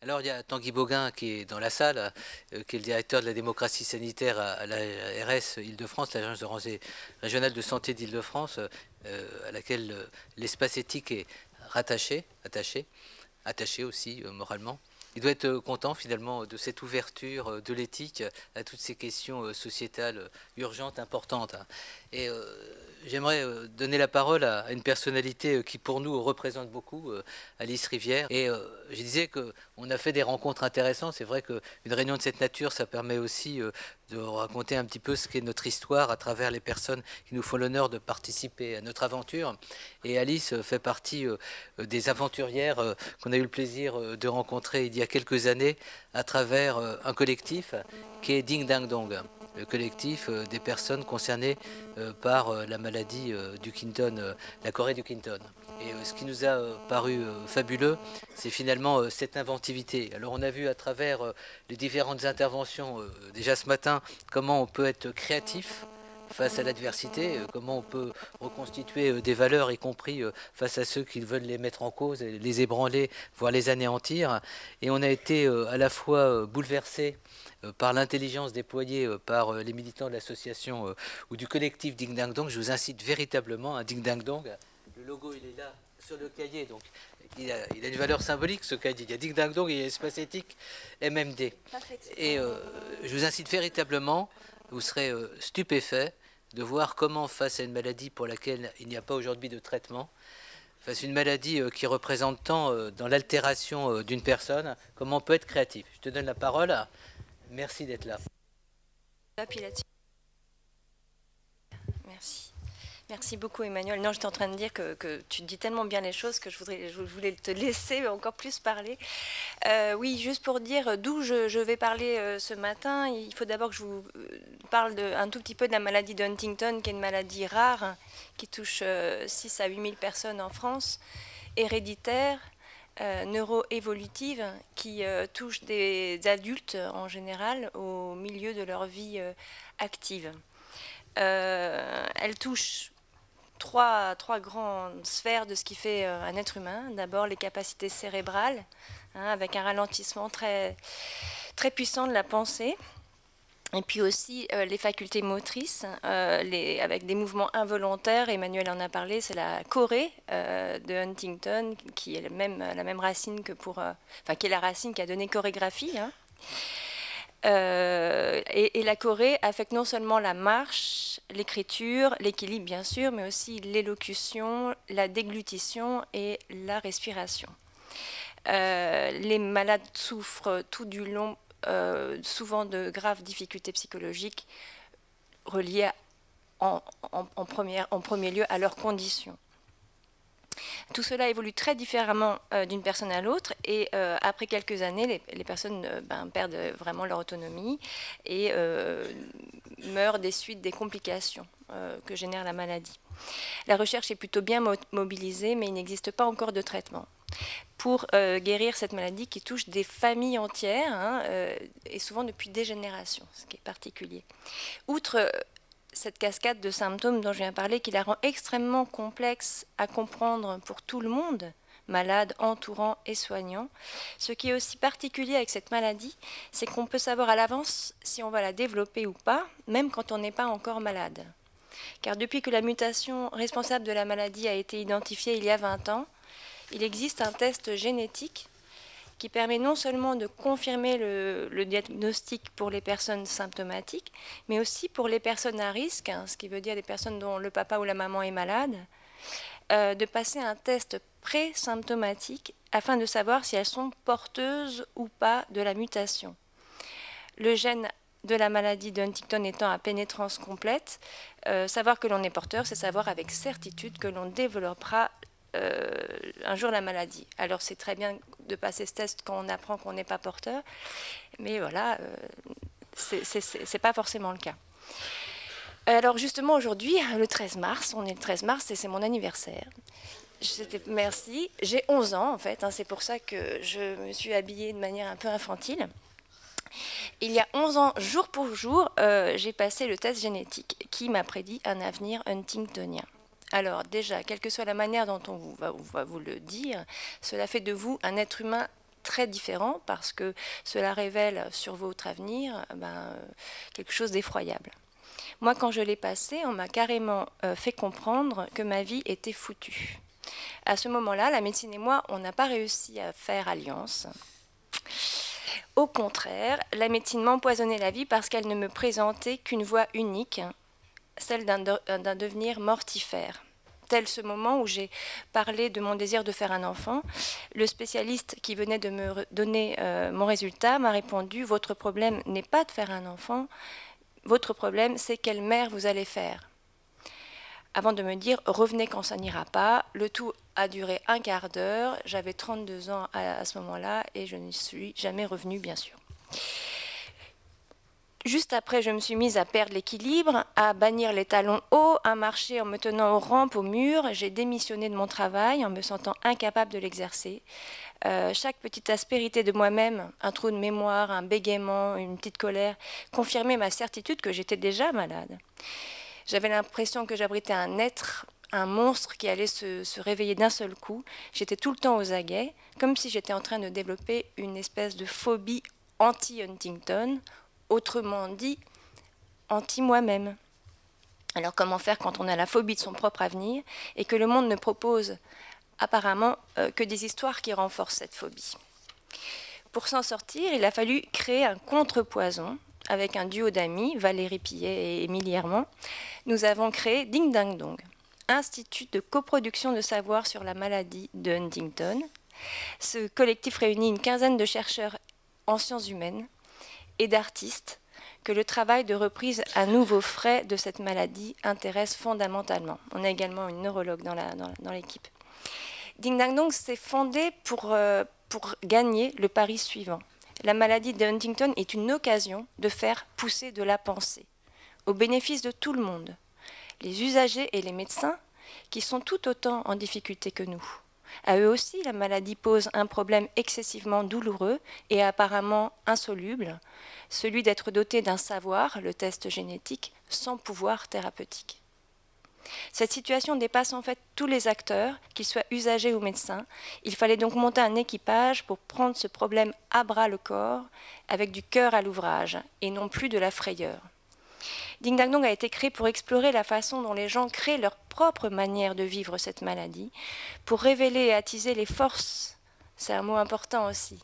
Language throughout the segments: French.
Alors, il y a Tanguy Bauguin qui est dans la salle, qui est le directeur de la démocratie sanitaire à la RS Île-de-France, l'Agence régionale de santé d'Île-de-France, à laquelle l'espace éthique est attaché aussi moralement. Il doit être content finalement de cette ouverture de l'éthique à toutes ces questions sociétales urgentes, importantes. Et j'aimerais donner la parole à une personnalité qui pour nous représente beaucoup, Alice Rivière. Et je disais qu'on a fait des rencontres intéressantes. C'est vrai qu'une réunion de cette nature, ça permet aussi de raconter un petit peu ce qu'est notre histoire à travers les personnes qui nous font l'honneur de participer à notre aventure. Et Alice fait partie des aventurières qu'on a eu le plaisir de rencontrer il y a quelques années à travers un collectif qui est Ding Dang Dong, le collectif des personnes concernées par la maladie du Quinton, la Corée du Quinton. Et ce qui nous a paru fabuleux, c'est finalement cette inventivité. Alors on a vu à travers les différentes interventions, déjà ce matin, comment on peut être créatif face à l'adversité, comment on peut reconstituer des valeurs, y compris face à ceux qui veulent les mettre en cause, les ébranler, voire les anéantir. Et on a été à la fois bouleversé par l'intelligence déployée par les militants de l'association ou du collectif Ding Dang Dong. Je vous incite véritablement à Ding Dang Dong. Le logo, il est là sur le cahier, donc il a une valeur symbolique, ce cahier. Il y a Ding Dang Dong et il y a Espace Éthique MMD. Et je vous incite véritablement, vous serez stupéfait de voir comment, face à une maladie pour laquelle il n'y a pas aujourd'hui de traitement, face à une maladie qui représente tant dans l'altération d'une personne, comment on peut être créatif. Je te donne la parole. Merci d'être là. Merci. Merci beaucoup Emmanuel. Non, j'étais en train de dire que tu dis tellement bien les choses que je voulais te laisser encore plus parler. Oui, juste pour dire d'où je vais parler ce matin, il faut d'abord que je vous parle un tout petit peu de la maladie de Huntington, qui est une maladie rare, qui touche 6 à 8 000 personnes en France, héréditaire, neuroévolutive, qui touche des adultes en général au milieu de leur vie active. Elle touche trois grandes sphères de ce qui fait un être humain. D'abord, les capacités cérébrales, avec un ralentissement très, très puissant de la pensée. Et puis aussi les facultés motrices, avec des mouvements involontaires. Emmanuel en a parlé, c'est la chorée de Huntington, qui est la même racine que qui est la racine qui a donné chorégraphie. Et la chorée affecte non seulement la marche, l'écriture, l'équilibre bien sûr, mais aussi l'élocution, la déglutition et la respiration. Les malades souffrent tout du long souvent de graves difficultés psychologiques reliées en premier lieu à leurs conditions. Tout cela évolue très différemment d'une personne à l'autre et après quelques années, les personnes perdent vraiment leur autonomie et meurent des suites des complications que génère la maladie. La recherche est plutôt bien mobilisée, mais il n'existe pas encore de traitement pour guérir cette maladie qui touche des familles entières et souvent depuis des générations, ce qui est particulier. Outre cette cascade de symptômes dont je viens de parler, qui la rend extrêmement complexe à comprendre pour tout le monde, malades, entourants et soignants. Ce qui est aussi particulier avec cette maladie, c'est qu'on peut savoir à l'avance si on va la développer ou pas, même quand on n'est pas encore malade. Car depuis que la mutation responsable de la maladie a été identifiée il y a 20 ans, il existe un test génétique qui permet non seulement de confirmer le diagnostic pour les personnes symptomatiques, mais aussi pour les personnes à risque, ce qui veut dire les personnes dont le papa ou la maman est malade, de passer un test pré-symptomatique afin de savoir si elles sont porteuses ou pas de la mutation. Le gène de la maladie de Huntington étant à pénétrance complète, savoir que l'on est porteur, c'est savoir avec certitude que l'on développera un jour la maladie. Alors c'est très bien de passer ce test quand on apprend qu'on n'est pas porteur, mais voilà, c'est pas forcément le cas. Alors justement aujourd'hui, le 13 mars, on est le 13 mars et c'est mon anniversaire. Merci, j'ai 11 ans en fait, c'est pour ça que je me suis habillée de manière un peu infantile. Il y a 11 ans, jour pour jour, j'ai passé le test génétique qui m'a prédit un avenir huntingtonien. Alors déjà, quelle que soit la manière dont on va vous le dire, cela fait de vous un être humain très différent parce que cela révèle sur votre avenir quelque chose d'effroyable. Moi, quand je l'ai passé, on m'a carrément fait comprendre que ma vie était foutue. À ce moment-là, la médecine et moi, on n'a pas réussi à faire alliance. Au contraire, la médecine m'empoisonnait la vie parce qu'elle ne me présentait qu'une voie unique, celle d'un devenir mortifère. Tel ce moment où j'ai parlé de mon désir de faire un enfant, le spécialiste qui venait de me donner mon résultat m'a répondu « Votre problème n'est pas de faire un enfant, votre problème c'est quelle mère vous allez faire ». Avant de me dire « Revenez quand ça n'ira pas », le tout a duré un quart d'heure, j'avais 32 ans à ce moment-là et je n'y suis jamais revenue bien sûr. Juste après, je me suis mise à perdre l'équilibre, à bannir les talons hauts, à marcher en me tenant aux rampes, au mur. J'ai démissionné de mon travail en me sentant incapable de l'exercer. Chaque petite aspérité de moi-même, un trou de mémoire, un bégaiement, une petite colère, confirmait ma certitude que j'étais déjà malade. J'avais l'impression que j'abritais un être, un monstre qui allait se réveiller d'un seul coup. J'étais tout le temps aux aguets, comme si j'étais en train de développer une espèce de phobie anti-Huntington, autrement dit, anti-moi-même. Alors comment faire quand on a la phobie de son propre avenir et que le monde ne propose apparemment que des histoires qui renforcent cette phobie? Pour s'en sortir, il a fallu créer un contrepoison avec un duo d'amis, Valérie Pillet et Émilie Herman. Nous avons créé Ding Dang Dong, institut de coproduction de savoir sur la maladie de Huntington. Ce collectif réunit une quinzaine de chercheurs en sciences humaines et d'artistes que le travail de reprise à nouveau frais de cette maladie intéresse fondamentalement. On a également une neurologue dans l'équipe. Ding Dang Dong s'est fondé pour gagner le pari suivant. La maladie de Huntington est une occasion de faire pousser de la pensée, au bénéfice de tout le monde, les usagers et les médecins, qui sont tout autant en difficulté que nous. À eux aussi, la maladie pose un problème excessivement douloureux et apparemment insoluble, celui d'être doté d'un savoir, le test génétique, sans pouvoir thérapeutique. Cette situation dépasse en fait tous les acteurs, qu'ils soient usagers ou médecins. Il fallait donc monter un équipage pour prendre ce problème à bras le corps, avec du cœur à l'ouvrage, et non plus de la frayeur. Ding Dang Dong a été créé pour explorer la façon dont les gens créent leur propre manière de vivre cette maladie, pour révéler et attiser les forces, c'est un mot important aussi,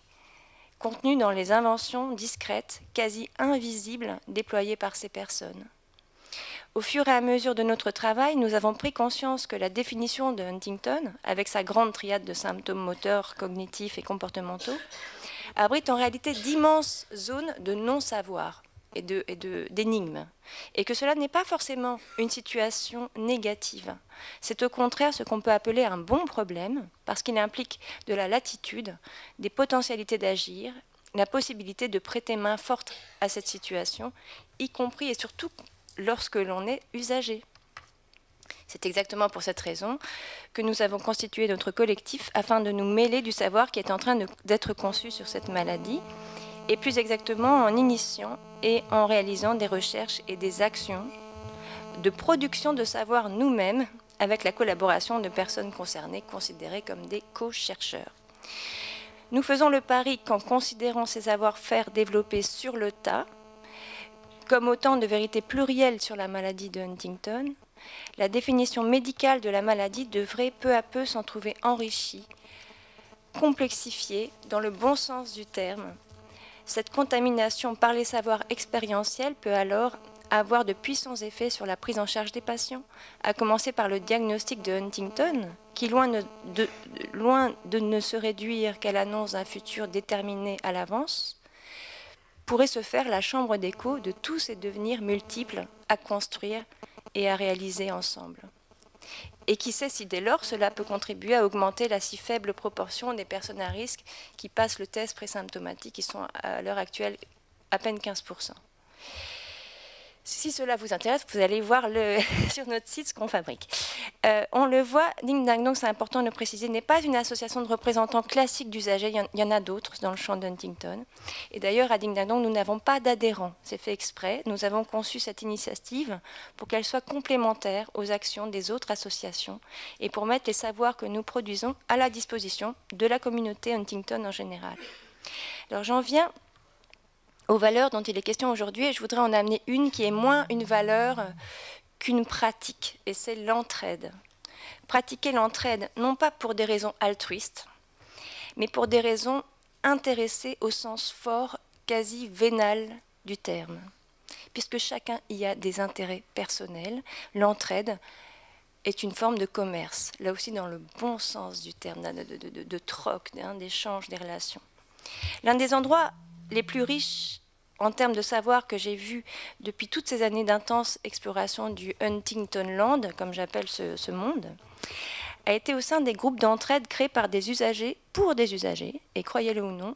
contenues dans les inventions discrètes, quasi invisibles, déployées par ces personnes. Au fur et à mesure de notre travail, nous avons pris conscience que la définition de Huntington, avec sa grande triade de symptômes moteurs, cognitifs et comportementaux, abrite en réalité d'immenses zones de non-savoir et d'énigmes, et que cela n'est pas forcément une situation négative. C'est au contraire ce qu'on peut appeler un bon problème, parce qu'il implique de la latitude, des potentialités d'agir, la possibilité de prêter main forte à cette situation, y compris et surtout lorsque l'on est usager. C'est exactement pour cette raison que nous avons constitué notre collectif afin de nous mêler du savoir qui est en train d'être conçu sur cette maladie, et plus exactement en initiant et en réalisant des recherches et des actions de production de savoir nous-mêmes avec la collaboration de personnes concernées considérées comme des co-chercheurs. Nous faisons le pari qu'en considérant ces savoir-faire développés sur le tas, comme autant de vérités plurielles sur la maladie de Huntington, la définition médicale de la maladie devrait peu à peu s'en trouver enrichie, complexifiée dans le bon sens du terme. Cette contamination par les savoirs expérientiels peut alors avoir de puissants effets sur la prise en charge des patients, à commencer par le diagnostic de Huntington, qui, loin de ne se réduire qu'à l'annonce d'un futur déterminé à l'avance, pourrait se faire la chambre d'écho de tous ces devenirs multiples à construire et à réaliser ensemble. Et qui sait si dès lors cela peut contribuer à augmenter la si faible proportion des personnes à risque qui passent le test présymptomatique, qui sont à l'heure actuelle à peine 15%. Si cela vous intéresse, vous allez voir sur notre site ce qu'on fabrique. On le voit, Ding Dang Dong, c'est important de le préciser, n'est pas une association de représentants classiques d'usagers. Il y en a d'autres dans le champ d'Huntington. Et d'ailleurs, à Ding Dang Dong, nous n'avons pas d'adhérents. C'est fait exprès. Nous avons conçu cette initiative pour qu'elle soit complémentaire aux actions des autres associations et pour mettre les savoirs que nous produisons à la disposition de la communauté Huntington en général. Alors j'en viens aux valeurs dont il est question aujourd'hui, et je voudrais en amener une qui est moins une valeur qu'une pratique, et c'est l'entraide. Pratiquer l'entraide, non pas pour des raisons altruistes, mais pour des raisons intéressées au sens fort, quasi vénal du terme. Puisque chacun y a des intérêts personnels, l'entraide est une forme de commerce, là aussi dans le bon sens du terme, de troc, d'échange des relations. L'un des endroits les plus riches en termes de savoir que j'ai vu depuis toutes ces années d'intense exploration du Huntington Land, comme j'appelle ce monde, a été au sein des groupes d'entraide créés par des usagers pour des usagers, et croyez-le ou non,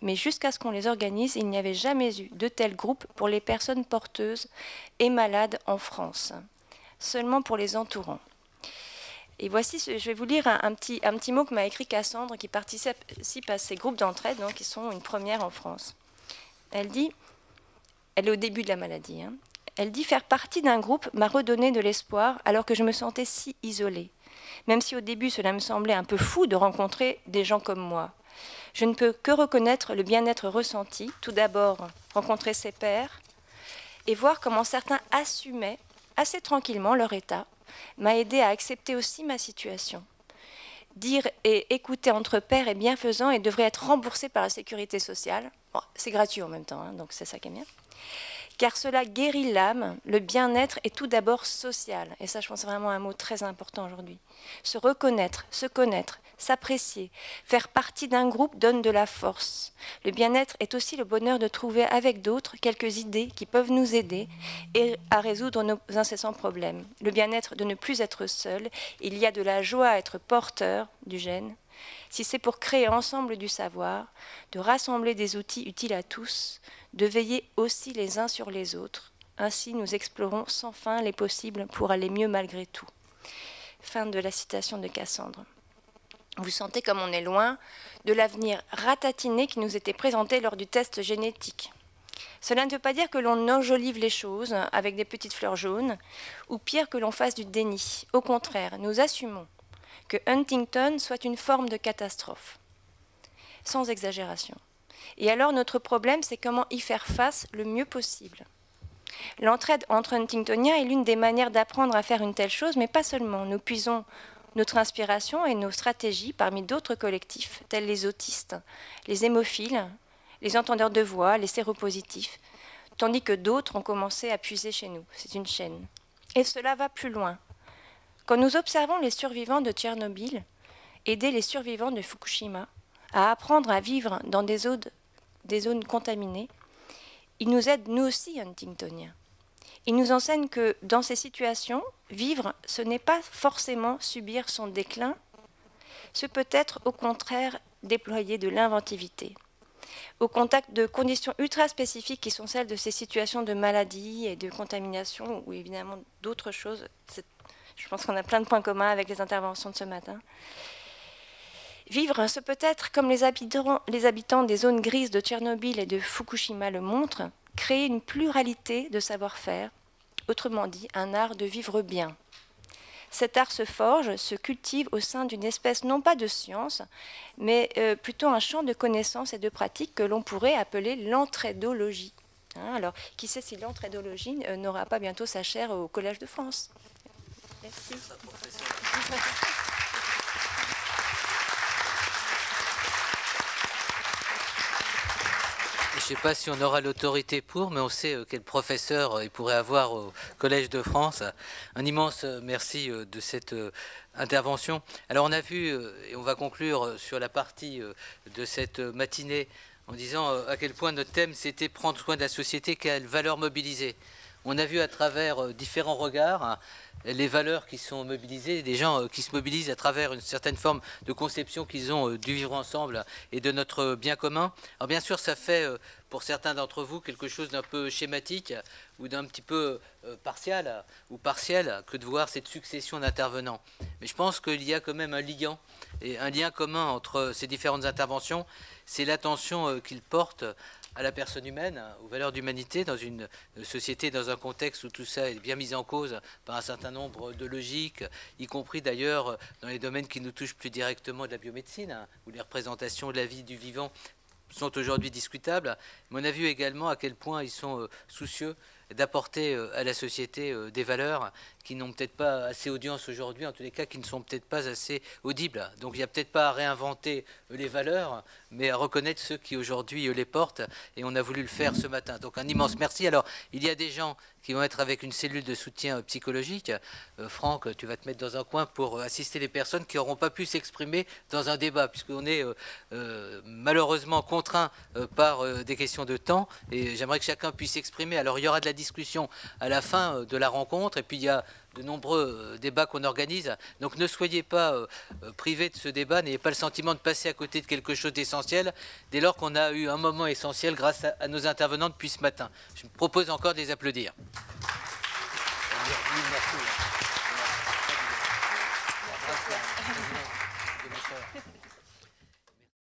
mais jusqu'à ce qu'on les organise, il n'y avait jamais eu de tels groupes pour les personnes porteuses et malades en France, seulement pour les entourants. Et voici, je vais vous lire un petit mot que m'a écrit Cassandre, qui participe à ces groupes d'entraide, donc, qui sont une première en France. Elle dit, elle est au début de la maladie, elle dit « Faire partie d'un groupe m'a redonné de l'espoir alors que je me sentais si isolée. Même si au début cela me semblait un peu fou de rencontrer des gens comme moi. Je ne peux que reconnaître le bien-être ressenti, tout d'abord rencontrer ses pairs et voir comment certains assumaient assez tranquillement leur état, m'a aidé à accepter aussi ma situation. Dire et écouter entre pairs est bienfaisant et devrait être remboursé par la sécurité sociale. Bon, c'est gratuit en même temps, donc c'est ça qui est bien. Car cela guérit l'âme, le bien-être est tout d'abord social. Et ça, je pense, c'est vraiment un mot très important aujourd'hui. Se reconnaître, se connaître, s'apprécier, faire partie d'un groupe donne de la force. Le bien-être est aussi le bonheur de trouver avec d'autres quelques idées qui peuvent nous aider à résoudre nos incessants problèmes. Le bien-être de ne plus être seul. Il y a de la joie à être porteur du gène. Si c'est pour créer ensemble du savoir, de rassembler des outils utiles à tous, de veiller aussi les uns sur les autres. Ainsi, nous explorons sans fin les possibles pour aller mieux malgré tout. Fin de la citation de Cassandre. Vous sentez comme on est loin de l'avenir ratatiné qui nous était présenté lors du test génétique. Cela ne veut pas dire que l'on enjolive les choses avec des petites fleurs jaunes, ou pire que l'on fasse du déni. Au contraire, nous assumons que Huntington soit une forme de catastrophe, sans exagération. Et alors notre problème, c'est comment y faire face le mieux possible. L'entraide entre Huntingtoniens est l'une des manières d'apprendre à faire une telle chose, mais pas seulement. Nous puisons notre inspiration et nos stratégies parmi d'autres collectifs, tels les autistes, les hémophiles, les entendeurs de voix, les séropositifs, tandis que d'autres ont commencé à puiser chez nous. C'est une chaîne. Et cela va plus loin. Quand nous observons les survivants de Tchernobyl, aider les survivants de Fukushima à apprendre à vivre dans des zones contaminées, ils nous aident nous aussi, Huntingtoniens. Ils nous enseignent que dans ces situations, vivre, ce n'est pas forcément subir son déclin, ce peut être au contraire déployer de l'inventivité. Au contact de conditions ultra spécifiques qui sont celles de ces situations de maladie et de contamination, ou évidemment d'autres choses. Je pense qu'on a plein de points communs avec les interventions de ce matin. Vivre, ce peut être, comme les habitants des zones grises de Tchernobyl et de Fukushima le montrent, créer une pluralité de savoir-faire, autrement dit, un art de vivre bien. Cet art se forge, se cultive au sein d'une espèce non pas de science, mais plutôt un champ de connaissances et de pratiques que l'on pourrait appeler l'entraidologie. Alors, qui sait si l'entraidologie n'aura pas bientôt sa chaire au Collège de France? Merci. Je ne sais pas si on aura l'autorité pour, mais on sait quel professeur il pourrait avoir au Collège de France. Un immense merci de cette intervention. Alors on a vu, et on va conclure sur la partie de cette matinée, en disant à quel point notre thème c'était prendre soin de la société, quelle valeur mobiliser. On a vu à travers différents regards hein, les valeurs qui sont mobilisées, des gens qui se mobilisent à travers une certaine forme de conception qu'ils ont du vivre ensemble et de notre bien commun. Alors bien sûr, ça fait pour certains d'entre vous quelque chose d'un peu schématique ou d'un petit peu partial ou partiel que de voir cette succession d'intervenants. Mais je pense qu'il y a quand même un liant et un lien commun entre ces différentes interventions, c'est l'attention qu'ils portent à la personne humaine, aux valeurs d'humanité dans une société, dans un contexte où tout ça est bien mis en cause par un certain nombre de logiques, y compris d'ailleurs dans les domaines qui nous touchent plus directement de la biomédecine, hein, où les représentations de la vie du vivant sont aujourd'hui discutables. Mais on a vu également à quel point ils sont soucieux d'apporter à la société des valeurs qui n'ont peut-être pas assez audience aujourd'hui, en tous les cas qui ne sont peut-être pas assez audibles. Donc il n'y a peut-être pas à réinventer les valeurs, mais à reconnaître ceux qui aujourd'hui les portent, et on a voulu le faire ce matin. Donc un immense merci. Alors il y a des gens qui vont être avec une cellule de soutien psychologique. Franck, tu vas te mettre dans un coin pour assister les personnes qui n'auront pas pu s'exprimer dans un débat, puisqu'on est malheureusement contraint par des questions de temps, et j'aimerais que chacun puisse s'exprimer. Alors il y aura de la discussion à la fin de la rencontre, et puis il y a de nombreux débats qu'on organise. Donc ne soyez pas privés de ce débat, n'ayez pas le sentiment de passer à côté de quelque chose d'essentiel, dès lors qu'on a eu un moment essentiel grâce à nos intervenants depuis ce matin. Je me propose encore de les applaudir. Merci.